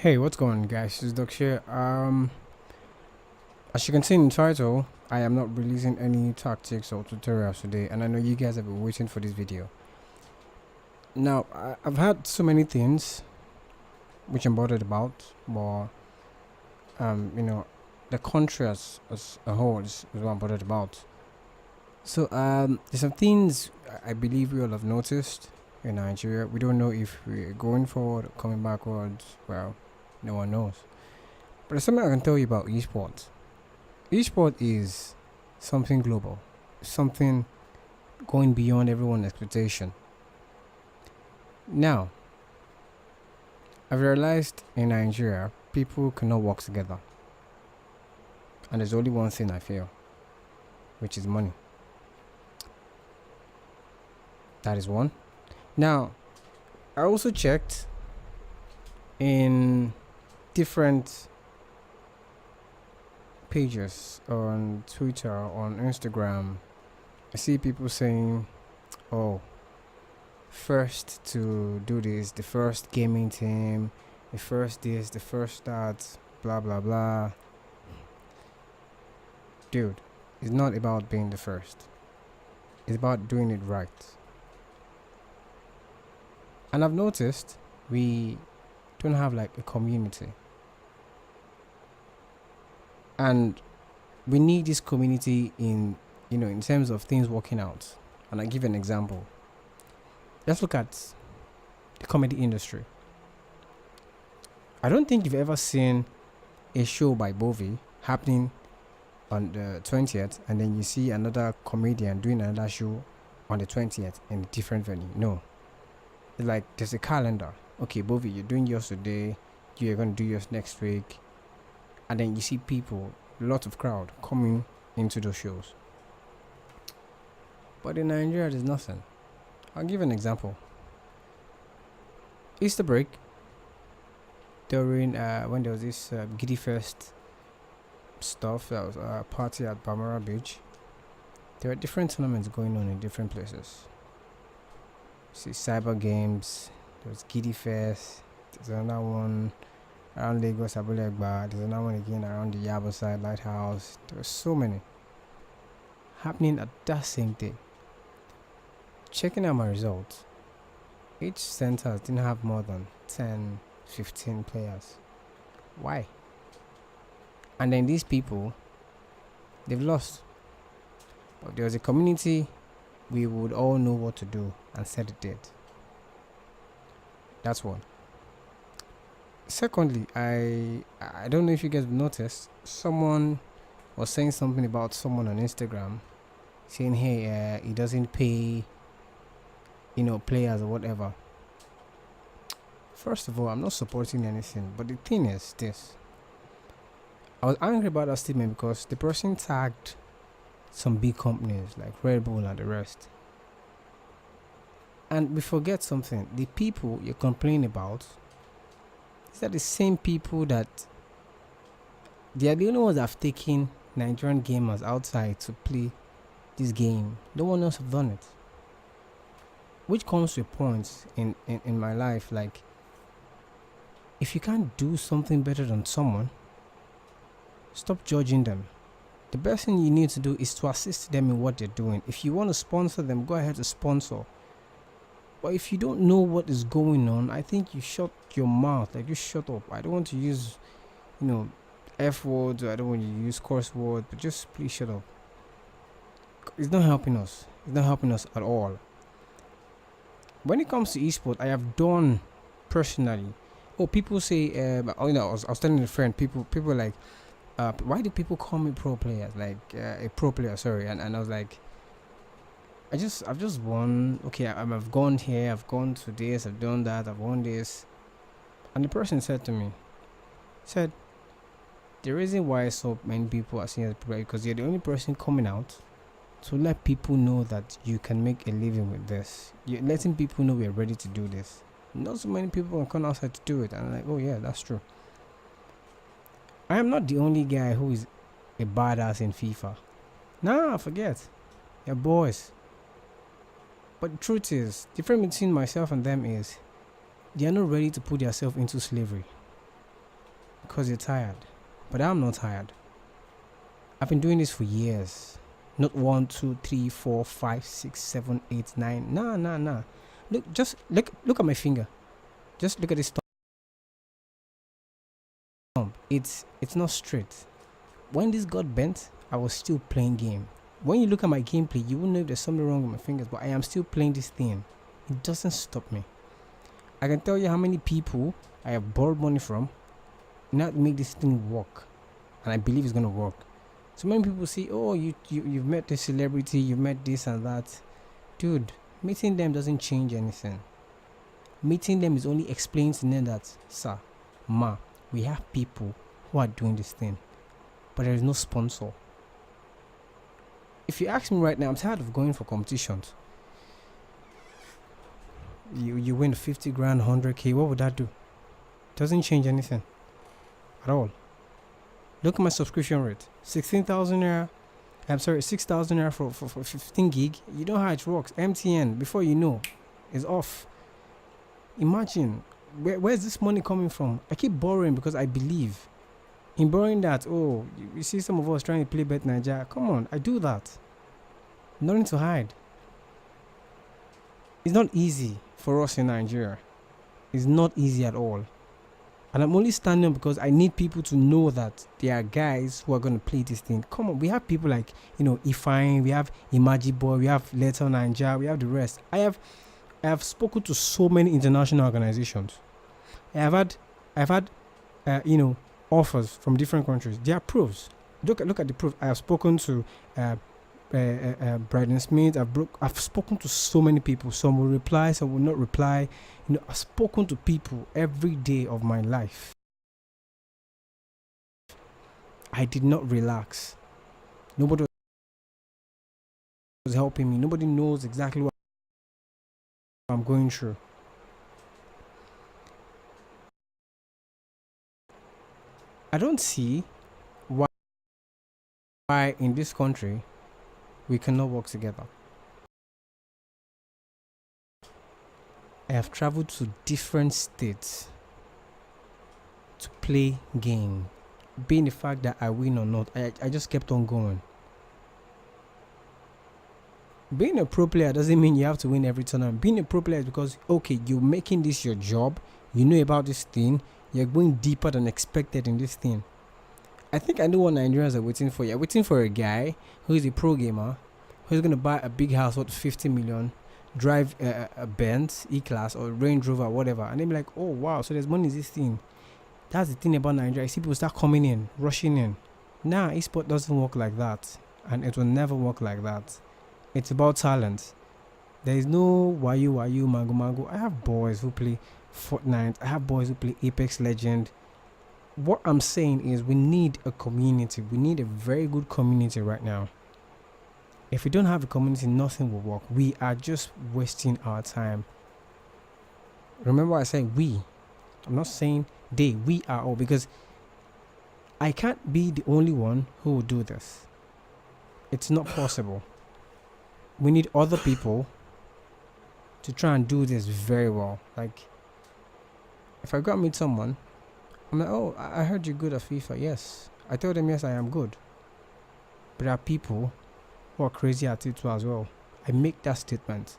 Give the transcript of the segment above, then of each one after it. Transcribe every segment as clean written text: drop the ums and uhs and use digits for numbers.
Hey, what's going on, guys? This is Doc here. As you can see in the title, I am not releasing any tactics or tutorials today, and I know you guys have been waiting for this video. Now, I've had so many things which I'm bothered about, but um, you know, the country as a whole is what I'm bothered about. So, there's some things I believe we all have noticed in Nigeria. We don't know if we're going forward or coming backwards. Well, no one knows. But there's something I can tell you about esports. Esport is something global, something going beyond everyone's expectation. Now, I've realized in Nigeria, people cannot work together. And there's only one thing I feel, which is money. That is one. Now, I also checked in different pages on Twitter, on Instagram. I see people saying, oh, first to do this, the first gaming team, the first this, the first that, blah blah blah. Dude, it's not about being the first, it's about doing it right. And I've noticed we don't have like a community, and we need this community in in terms of things working out. And I give an example. Let's look at the comedy industry. I don't think you've ever seen a show by Bovi happening on the 20th, and then you see another comedian doing another show on the 20th in a different venue. No, it's like there's a calendar. Okay, Bovi, you're doing yours today, you're going to do yours next week, and then you see people, lots of crowd coming into those shows. But in Nigeria, there's nothing. I'll give an example. Easter break, during when there was this Giddy Fest stuff, that was a party at Bamara Beach. There are different tournaments going on in different places. See Cyber Games, there was Giddy Fest, there's another one around Lagos, Abulegba, there's another one again around the Yabo side, Lighthouse. There were so many happening at that same day. Checking out my results, each center didn't have more than 10, 15 players. Why? And then these people, they've lost. But there was a community, we would all know what to do and set it did. That's one. Secondly, I don't know if you guys noticed, someone was saying something about someone on Instagram, saying, hey, he doesn't pay players or whatever. First of all, I'm not supporting anything, but the thing is this. I was angry about that statement because the person tagged some big companies like Red Bull and the rest. And we forget something. The people you're complaining about, these are the same people that they are the only ones that have taken Nigerian gamers outside to play this game. No one else have done it. Which comes to a point in my life, like, if you can't do something better than someone, stop judging them. The best thing you need to do is to assist them in what they're doing. If you want to sponsor them, go ahead to sponsor. But if you don't know what is going on, I think you shut your mouth. Like, just shut up. I don't want to use, F words, or I don't want to use curse words, but just please shut up. It's not helping us. It's not helping us at all. When it comes to esport, I have done personally. Oh, people say, I was telling a friend, people are like, why do people call me pro players? Like, a pro player, sorry. And I was like, I've just won. Okay, I've gone here, I've gone to this, I've done that, I've won this. And the person said to me, the reason why so many people are seeing as pro player because you're the only person coming out to let people know that you can make a living with this. You're letting people know we're ready to do this. Not so many people can come outside to do it. And I'm like, oh yeah, that's true. I am not the only guy who is a badass in FIFA. Nah, forget. They're boys. But the truth is, the difference between myself and them is they are not ready to put themselves into slavery. because you're tired. But I'm not tired. I've been doing this for years. Not 1, 2, 3, 4, 5, 6, 7, 8, 9. Nah. Look at my finger. Just look at this thumb. It's not straight. When this got bent, I was still playing game. When you look at my gameplay, you will know if there's something wrong with my fingers, but I am still playing this thing. It doesn't stop me. I can tell you how many people I have borrowed money from not make this thing work, and I believe it's gonna work. So many people say, oh, you've met this celebrity, you've met this and that. Dude, meeting them doesn't change anything. Meeting them is only explaining to them that, sir, ma, we have people who are doing this thing, but there is no sponsor. If you ask me right now, I'm tired of going for competitions. You win 50 grand, 100k, what would that do? Doesn't change anything at all. Look at my subscription rate. 16,000 naira. I'm sorry, 6,000 naira for 15 gig. You know how it works. MTN, before you know, is off. Imagine, where's this money coming from? I keep borrowing because I believe in borrowing that. Oh, you see some of us trying to play Bet Nigeria. Come on, I do that. Nothing to hide. It's not easy for us in Nigeria. It's not easy at all. And I'm only standing because I need people to know that there are guys who are going to play this thing. Come on, we have people like, Ifine, we have Imaji Boy, we have Letter Ninja, we have the rest. I have spoken to so many international organizations. I've had offers from different countries. They are proofs. Look at the proof. I have spoken to Bryden Smith. I've spoken to so many people. Some will reply, some will not reply. I've spoken to people every day of my life. I did not relax. Nobody was helping me. Nobody knows exactly what I'm going through. I don't see why in this country we cannot work together. I have traveled to different states to play game. Being the fact that I win or not, I just kept on going. Being a pro player doesn't mean you have to win every tournament. Being a pro player is because, okay, you're making this your job, you know about this thing, you're going deeper than expected in this thing. I think I know what Nigerians are waiting for. You're waiting for a guy who is a pro gamer, who's going to buy a big house worth 50 million, drive a Benz E-Class or Range Rover, whatever, and they'll be like, oh wow, so there's money in this thing. That's the thing about Nigeria. I see people start coming in, rushing in. Nah, eSport doesn't work like that, and it will never work like that. It's about talent. There is no wayu mango. I have boys who play Fortnite. I have boys who play Apex Legend. What I'm saying is we need a community. We need a very good community right now. If we don't have a community, nothing will work. We are just wasting our time. Remember I said we. I'm not saying they. We are all, because I can't be the only one who will do this. It's not possible. We need other people to try and do this very well. Like, if I go and meet someone, I'm like, oh, I heard you're good at FIFA. Yes. I tell them, yes, I am good. But there are people who are crazy at it too as well. I make that statement.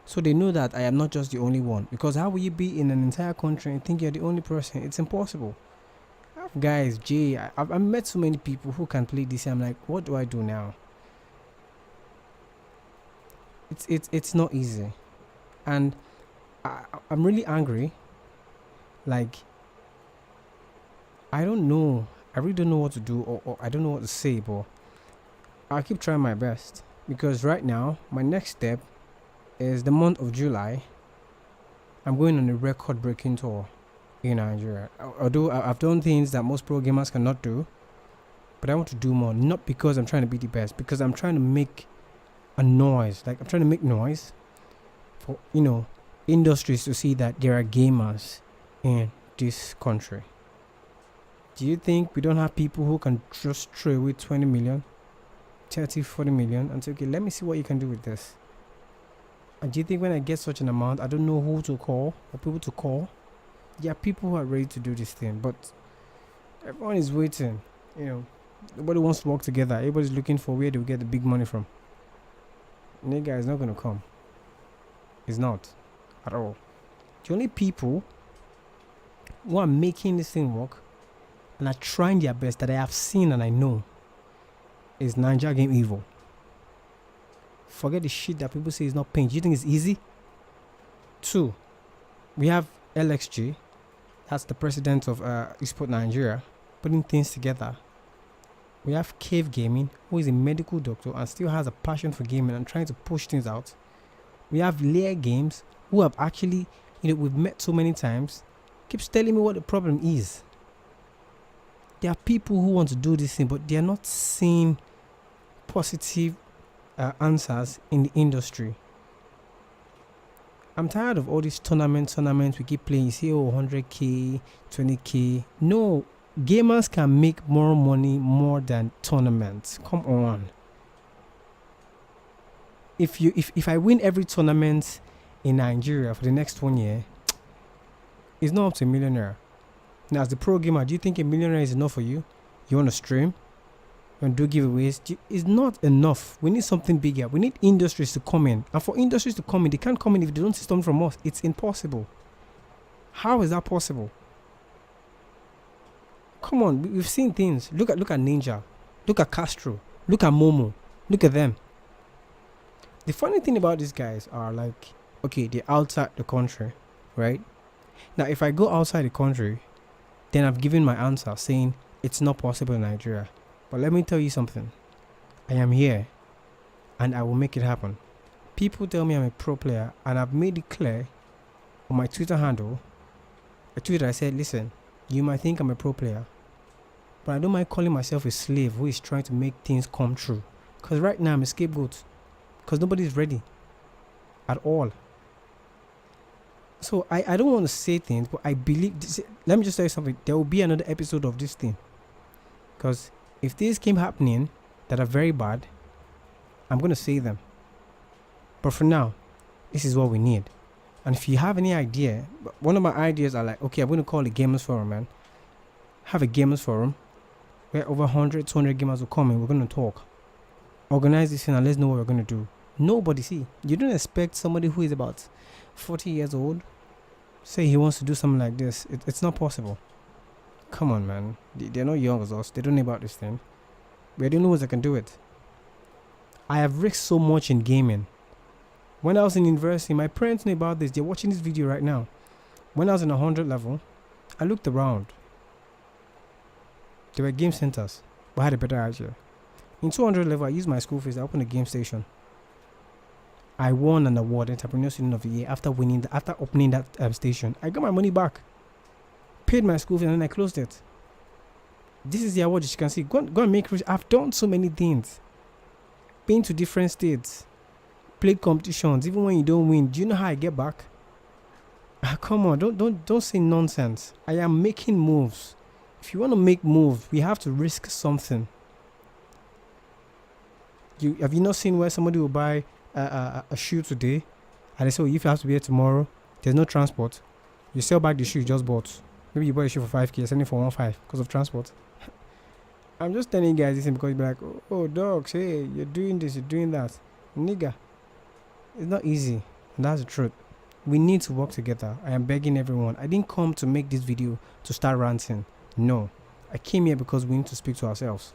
So they know that I am not just the only one. Because how will you be in an entire country and think you're the only person? It's impossible. I have guys, Jay, I've met so many people who can play this. I'm like, what do I do now? It's not easy. And I'm really angry. Like, I don't know. I really don't know what to do, or I don't know what to say, but I'll keep trying my best. Because right now, my next step is the month of July. I'm going on a record-breaking tour in Nigeria. Although I've done things that most pro gamers cannot do, but I want to do more. Not because I'm trying to be the best, because I'm trying to make a noise. Like, I'm trying to make noise for, industries to see that there are gamers in this country. Do you think we don't have people who can just throw away 20 million, 30, 40 million and say, okay, let me see what you can do with this? And do you think when I get such an amount, I don't know who to call or people to call? There are people who are ready to do this thing, but Everyone is waiting. You know, nobody wants to work together. Everybody's looking for where they'll get the big money from. Nigga is not gonna come. It's not at all. The only people who are making this thing work and are trying their best that I have seen and I know is Ninja Game Evil. Forget the shit that people say is not pain. Do you think it's easy? 2, we have LXG, that's the president of Esport Nigeria, putting things together. We have Cave Gaming, who is a medical doctor and still has a passion for gaming and trying to push things out. We have Lair Games, who have actually, we've met so many times, keeps telling me what the problem is. There are people who want to do this thing, but they are not seeing positive answers in the industry. I'm tired of all these tournaments we keep playing. You see, 100k, 20k. No, gamers can make more money more than tournaments. Come on. If I win every tournament in Nigeria for the next 1 year, it's not up to a millionaire. Now, as the pro gamer, do you think a millionaire is enough for you? You want to stream? And do giveaways? It's not enough. We need something bigger. We need industries to come in. And for industries to come in, they can't come in if they don't see something from us. It's impossible. How is that possible? Come on, we've seen things. Look at Ninja. Look at Castro. Look at Momo. Look at them. The funny thing about these guys are like, okay, they're outside the country, right? Now, if I go outside the country, then I've given my answer saying it's not possible in Nigeria. But let me tell you something. I am here and I will make it happen. People tell me I'm a pro player and I've made it clear on my Twitter handle. I tweeted, I said, listen, you might think I'm a pro player, but I don't mind calling myself a slave who is trying to make things come true. Because right now I'm a scapegoat. Because nobody's ready at all. So I don't want to say things, but I believe let me just tell you something. There will be another episode of this thing. Because if things keep happening that are very bad, I'm going to say them. But for now, this is what we need. And if you have any idea, one of my ideas are like, okay, I'm going to call it Gamers Forum, man. Have a Gamers Forum where over 100, 200 gamers will come in. We're going to talk. Organize this thing and let's know what we're going to do. Nobody, see, you don't expect somebody who is about 40 years old say he wants to do something like this. It's not possible. Come on, man. They're not young as us. They don't know about this thing. We're the only ones that can do it. I have risked so much in gaming. When I was in university, my parents knew about this. They're watching this video right now. When I was in 100 level, I looked around. There were game centers, but I had a better idea. In 200 level, I used my school fees. I opened a game station. I won an award, Entrepreneur Student of the Year, after opening that station. I got my money back, paid my school fees, and then I closed it. This is the award that you can see. Go and make rich. I've done so many things. Been to different states, played competitions. Even when you don't win, do you know how I get back? Come on, don't say nonsense. I am making moves. If you want to make moves, we have to risk something. Have you not seen where somebody will buy a shoe today and they say, if you have to be here tomorrow, there's no transport, you sell back the shoe you just bought. Maybe you bought a shoe for 5k, selling for 1.5 because of transport. I'm just telling you guys this because you'll be like, oh dogs, hey, you're doing this, you're doing that. Nigga, it's not easy, and that's the truth. We need to work together. I am begging everyone. I didn't come to make this video to start ranting. No, I came here because we need to speak to ourselves.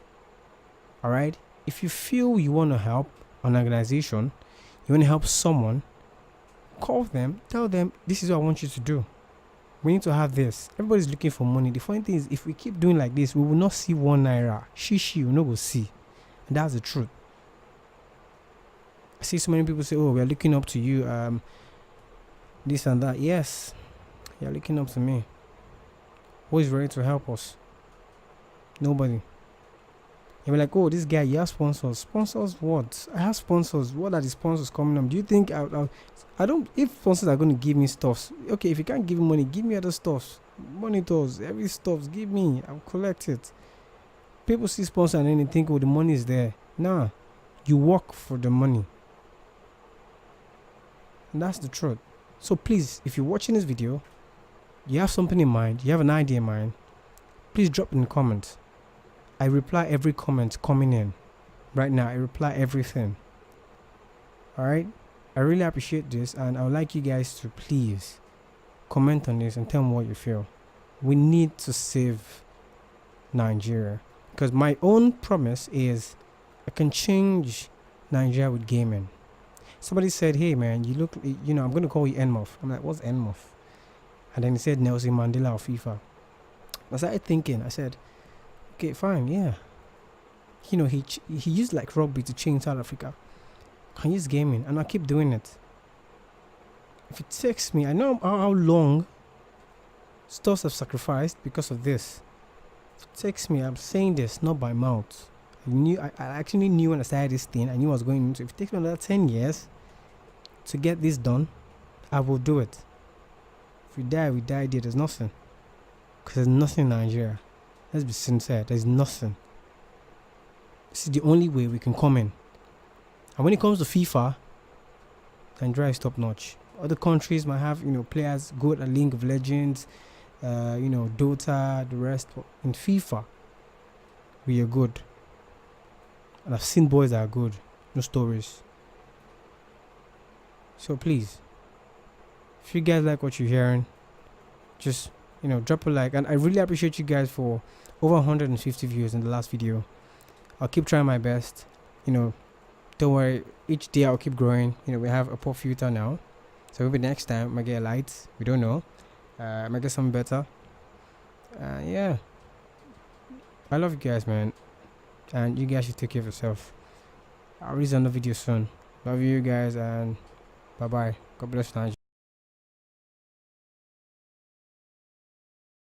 Alright? If you feel you want to help an organization, you want to help someone, call them, tell them, this is what I want you to do. We need to have this. Everybody's looking for money. The funny thing is, if we keep doing like this, we will not see 1 naira. Shishi, we will see. And that's the truth. I see so many people say, oh, we're looking up to you, this and that. Yes, you're looking up to me. Who is ready to help us? Nobody. You're like, oh, this guy, you have sponsors. Sponsors what? I have sponsors. What are the sponsors coming up? Do you think I don't, if sponsors are going to give me stuffs, okay, if you can't give me money, give me other stuffs. Monitors, every stuffs, give me. I'll collect it. People see sponsors and then they think, oh, the money is there. Nah, you work for the money. And that's the truth. So please, if you're watching this video, you have something in mind, you have an idea in mind, please drop in the comments. I reply every comment coming in. Right now, I reply everything. Alright? I really appreciate this, and I would like you guys to please comment on this and tell me what you feel. We need to save Nigeria. Because my own promise is I can change Nigeria with gaming. Somebody said, hey man, you look, I'm going to call you Enmoff. I'm like, what's Enmoff? And then he said Nelson Mandela of FIFA. I started thinking, I said, okay, fine, yeah. He used like rugby to change South Africa. I use gaming, and I keep doing it. If it takes me, I know how long stuff have sacrificed because of this. If it takes me, I'm saying this not by mouth. I actually knew when I started this thing. I knew I was going into. If it takes me another 10 years to get this done, I will do it. If we die, we die there. There's nothing. Because there's nothing in Nigeria. Let's be sincere. There's nothing. This is the only way we can come in. And when it comes to FIFA, Nigeria is top notch. Other countries might have, players good at League of Legends, Dota, the rest. But in FIFA, we are good. And I've seen boys that are good. No stories. So please, if you guys like what you're hearing, just, drop a like. And I really appreciate you guys for over 150 views in the last video. I'll keep trying my best. Don't worry, each day I'll keep growing. We have a pop filter now, so maybe next time I might get lights. We don't know. I might get something better. Yeah, I love you guys, man, and you guys should take care of yourself. I'll release another video soon. Love you guys, and bye bye. God bless Nigeria.